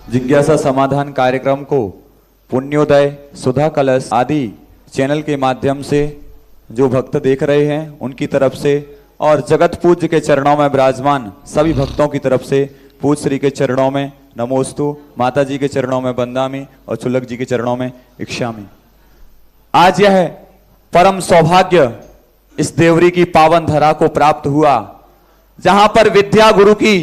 जिज्ञासा समाधान कार्यक्रम को पुण्योदय, सुधा कलश आदि चैनल के माध्यम से जो भक्त देख रहे हैं उनकी तरफ से और जगत पूज्य के चरणों में विराजमान सभी भक्तों की तरफ से पूज्य श्री के चरणों में नमोस्तु, माता जी के चरणों में बंदामी और चुलक जी के चरणों में इक्षामी। आज यह परम सौभाग्य इस देवरी की पावन धरा को प्राप्त हुआ, जहां पर विद्या गुरु की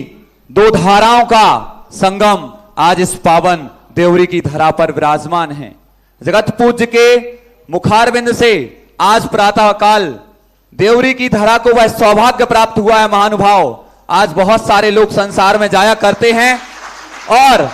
दो धाराओं का संगम आज इस पावन देवरी की धरा पर विराजमान है। जगत पूज्य के मुखारविंद से आज प्रातः काल देवरी की धरा को वह सौभाग्य प्राप्त हुआ है। महानुभाव, आज बहुत सारे लोग संसार में जाया करते हैं और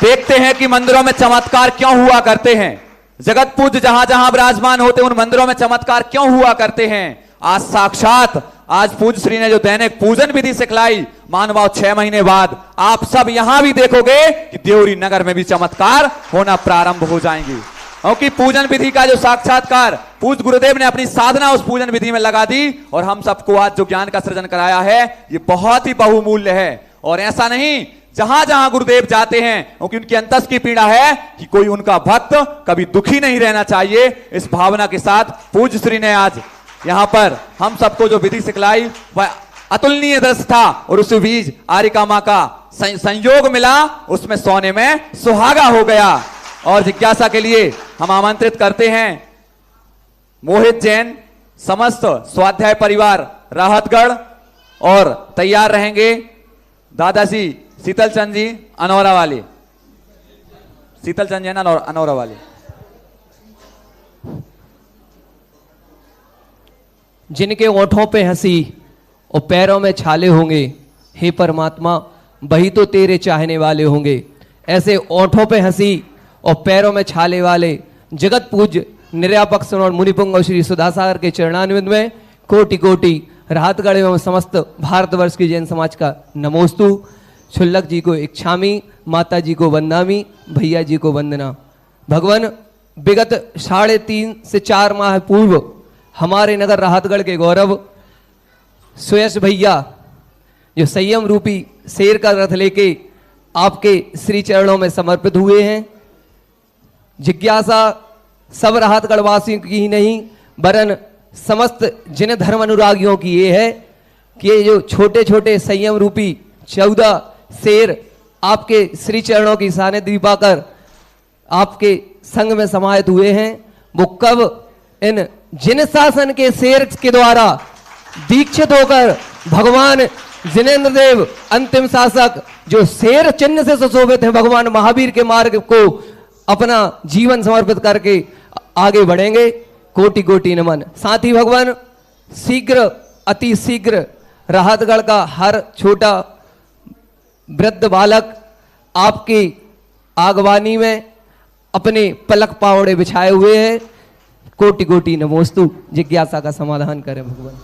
देखते हैं कि मंदिरों में चमत्कार क्यों हुआ करते हैं। जगत पूज्य जहां जहां विराजमान होते उन मंदिरों में चमत्कार क्यों हुआ करते हैं। आज साक्षात आज पूज्य श्री ने जो दैनिक पूजन विधि सिखलाई, मानवाओ 6 महीने बाद आप सब यहां भी देखोगे कि देवरी नगर में भी चमत्कार होना प्रारंभ हो जाएंगे, क्योंकि पूजन विधि का जो साक्षात्कार पूज्य गुरुदेव ने अपनी साधना उस पूजन विधि में लगा दी और हम सबको आज जो ज्ञान का सृजन कराया है ये बहुत ही बहुमूल्य है। और ऐसा नहीं, जहां जहां गुरुदेव जाते हैं, क्योंकि उनकी अंतस की पीड़ा है कि कोई उनका भक्त कभी दुखी नहीं रहना चाहिए, इस भावना के साथ पूज्य श्री ने आज यहां पर हम सबको जो विधि सिखलाई वह अतुलनीय दृश्य था और उस बीच आरिका मां का संयोग मिला, उसमें सोने में सुहागा हो गया। और जिज्ञासा के लिए हम आमंत्रित करते हैं मोहित जैन, समस्त स्वाध्याय परिवार राहतगढ़, और तैयार रहेंगे दादाजी शीतल चंद जी अनौरा वाले, शीतल चंद जैन अनौरा वाले। जिनके ओंठों पे हंसी और पैरों में छाले होंगे, हे परमात्मा वही तो तेरे चाहने वाले होंगे। ऐसे ओंठों पे हंसी और पैरों में छाले वाले जगत पूज्य निर्यापक और मुनिपुंग श्री सुधासागर के चरणान्वित में कोटि कोटि राहतगढ़ एवं समस्त भारतवर्ष की जैन समाज का नमोस्तु। छुल्लक जी को इक्षामी, माता जी को वंदामी, भैया जी को वंदना। भगवान, विगत 3.5 से 4 माह पूर्व हमारे नगर राहतगढ़ के गौरव सुयश भैया जो संयम रूपी शेर का रथ लेके आपके श्री चरणों में समर्पित हुए हैं। जिज्ञासा सब राहतगढ़ वासियों की ही नहीं वरन समस्त जिन धर्म अनुरागियों की ये है कि ये जो छोटे छोटे संयम रूपी 14 शेर आपके श्री चरणों की सानिध्य पाकर आपके संग में समाहित हुए हैं, वो कब इन जिन शासन के शेर के द्वारा दीक्षित होकर भगवान जिनेन्द्र देव अंतिम शासक जो शेर चिन्ह से सुशोभित है, भगवान महावीर के मार्ग को अपना जीवन समर्पित करके आगे बढ़ेंगे। कोटि कोटि नमन। साथ ही भगवान शीघ्र अति शीघ्र राहतगढ़ का हर छोटा वृद्ध बालक आपकी आगवानी में अपने पलक पावड़े बिछाए हुए हैं। कोटि कोटि नमोस्तु। जिज्ञासा का समाधान करें भगवान।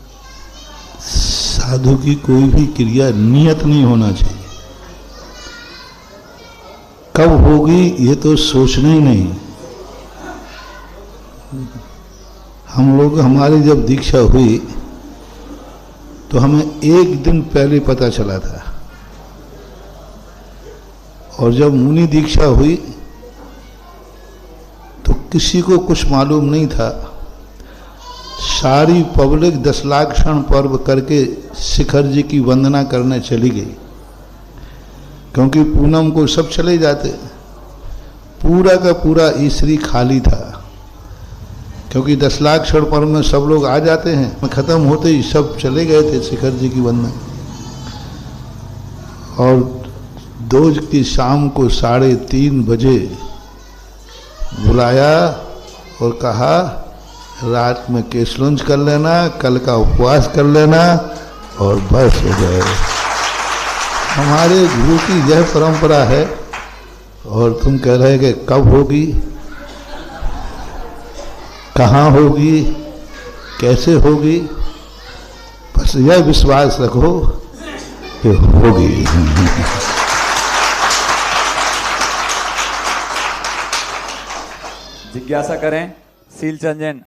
साधु की कोई भी क्रिया नियत नहीं होना चाहिए, कब होगी ये तो सोचना ही नहीं। हम लोग हमारी जब दीक्षा हुई तो हमें 1 दिन पहले पता चला था, और जब मुनि दीक्षा हुई तो किसी को कुछ मालूम नहीं था। सारी पब्लिक 10 लाख क्षण पर्व करके शिखर जी की वंदना करने चली गई, क्योंकि पूनम को सब चले जाते, पूरा का पूरा ईश्वरी खाली था, क्योंकि 10 लाख क्षण पर्व में सब लोग आ जाते हैं, खत्म होते ही सब चले गए थे शिखर जी की वंदना। और दोज की शाम को 3:30 बजे बुलाया और कहा रात में केसलुंज कर लेना, कल का उपवास कर लेना और बस हो जाए। हमारे गुरु की यह परंपरा है, और तुम कह रहे कि कब होगी, कहाँ होगी, कैसे होगी, बस यह विश्वास रखो कि होगी। जिज्ञासा करें शील चंद जैन